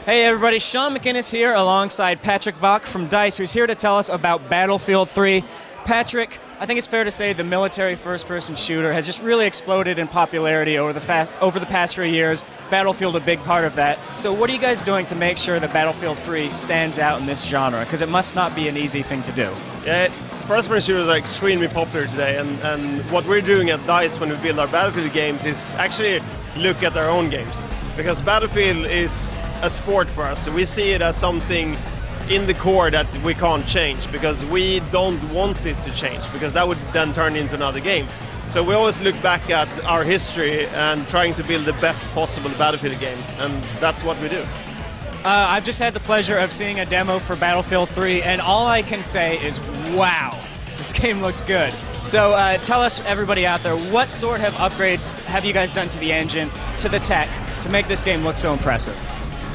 Hey everybody, Sean McInnes here alongside Patrick Bach from DICE, who's here to tell us about Battlefield 3. Patrick, I think it's fair to say the military first-person shooter has just really exploded in popularity over the past few years. Battlefield a big part of that. So what are you guys doing to make sure that Battlefield 3 stands out in this genre? Because it must not be an easy thing to do. Yeah, first-person shooters are extremely popular today, and what we're doing at DICE when we build our Battlefield games is actually look at our own games. Because Battlefield is a sport for us, so we see it as something in the core that we can't change, because we don't want it to change, because that would then turn into another game. So we always look back at our history and trying to build the best possible Battlefield game, and that's what we do. I've just had the pleasure of seeing a demo for Battlefield 3, and all I can say is, wow, this game looks good. So tell us, everybody out there, what sort of upgrades have you guys done to the engine, to the tech, to make this game look so impressive?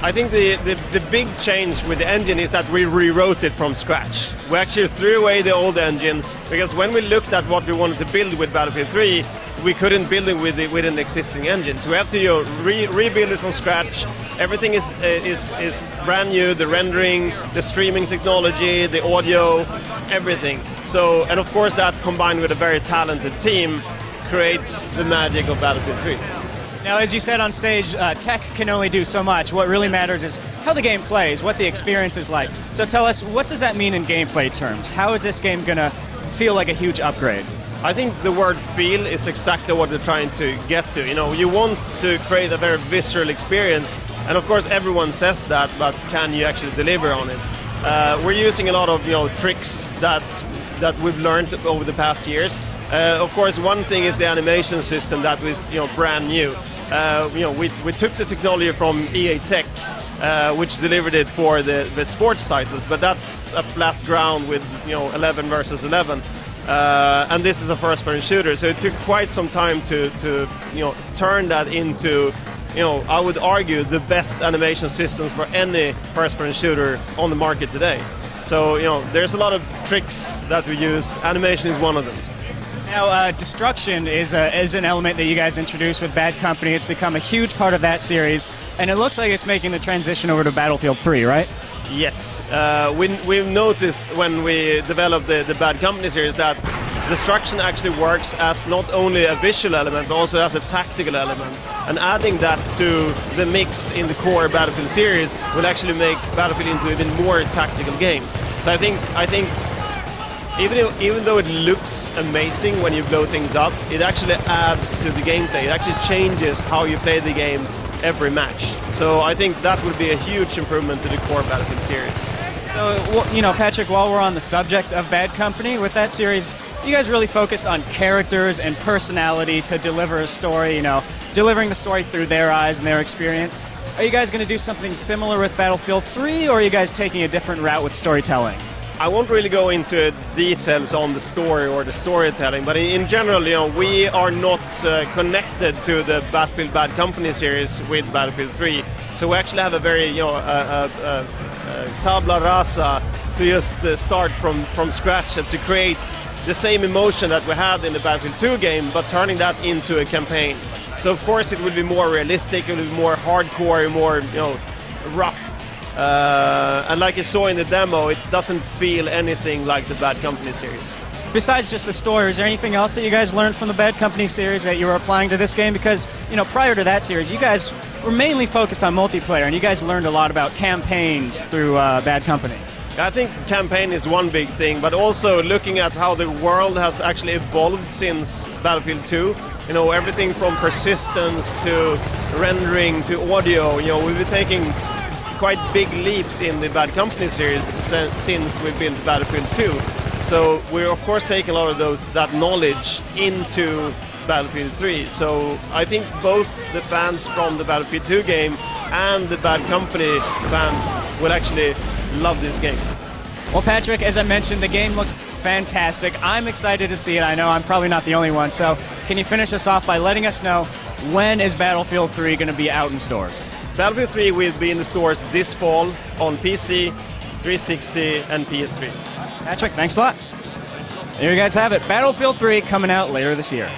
I think the big change with the engine is that we rewrote it from scratch. We actually threw away the old engine, because when we looked at what we wanted to build with Battlefield 3, we couldn't build it with an existing engine. So we have to rebuild it from scratch. Everything is brand new, the rendering, the streaming technology, the audio, everything. So, and of course that combined with a very talented team creates the magic of Battlefield 3. Now, as you said on stage, tech can only do so much. What really matters is how the game plays, what the experience is like. So tell us, what does that mean in gameplay terms? How is this game going to feel like a huge upgrade? I think the word feel is exactly what they're trying to get to. You know, you want to create a very visceral experience, and of course everyone says that, but can you actually deliver on it? We're using a lot of tricks that we've learned over the past years. Of course, one thing is the animation system that was brand new. We took the technology from EA Tech, which delivered it for the sports titles, but that's a flat ground with 11 versus 11, and this is a first-person shooter. So it took quite some time to turn that into I would argue the best animation systems for any first-person shooter on the market today. So there's a lot of tricks that we use. Animation is one of them. Now, destruction is an element that you guys introduced with Bad Company. It's become a huge part of that series, and it looks like it's making the transition over to Battlefield 3, right? Yes. We've noticed when we developed the Bad Company series that destruction actually works as not only a visual element, but also as a tactical element. And adding that to the mix in the core Battlefield series will actually make Battlefield into an even more tactical game. So I think even though it looks amazing when you blow things up, it actually adds to the gameplay. It actually changes how you play the game every match. So I think that would be a huge improvement to the core Battlefield series. So, Patrick, while we're on the subject of Bad Company, with that series, you guys really focused on characters and personality to deliver a story, delivering the story through their eyes and their experience. Are you guys going to do something similar with Battlefield 3, or are you guys taking a different route with storytelling? I won't really go into details on the story or the storytelling, but in general, we are not connected to the Battlefield Bad Company series with Battlefield 3. So we actually have a very, tabla rasa to just start from scratch and to create the same emotion that we had in the Battlefield 2 game, but turning that into a campaign. So of course it will be more realistic, it will be more hardcore, more rough. And like you saw in the demo, it doesn't feel anything like the Bad Company series. Besides just the story, is there anything else that you guys learned from the Bad Company series that you were applying to this game? Because, prior to that series, you guys were mainly focused on multiplayer, and you guys learned a lot about campaigns through Bad Company. I think campaign is one big thing, but also looking at how the world has actually evolved since Battlefield 2. Everything from persistence to rendering to audio. We've been taking quite big leaps in the Bad Company series since we built Battlefield 2. So we're of course taking a lot of that knowledge into Battlefield 3. So I think both the fans from the Battlefield 2 game and the Bad Company fans will actually love this game. Well, Patrick, as I mentioned, the game looks fantastic. I'm excited to see it. I know I'm probably not the only one. So can you finish us off by letting us know, when is Battlefield 3 going to be out in stores? Battlefield 3 will be in the stores this fall on PC, 360 and PS3. Patrick, thanks a lot. There you guys have it. Battlefield 3 coming out later this year.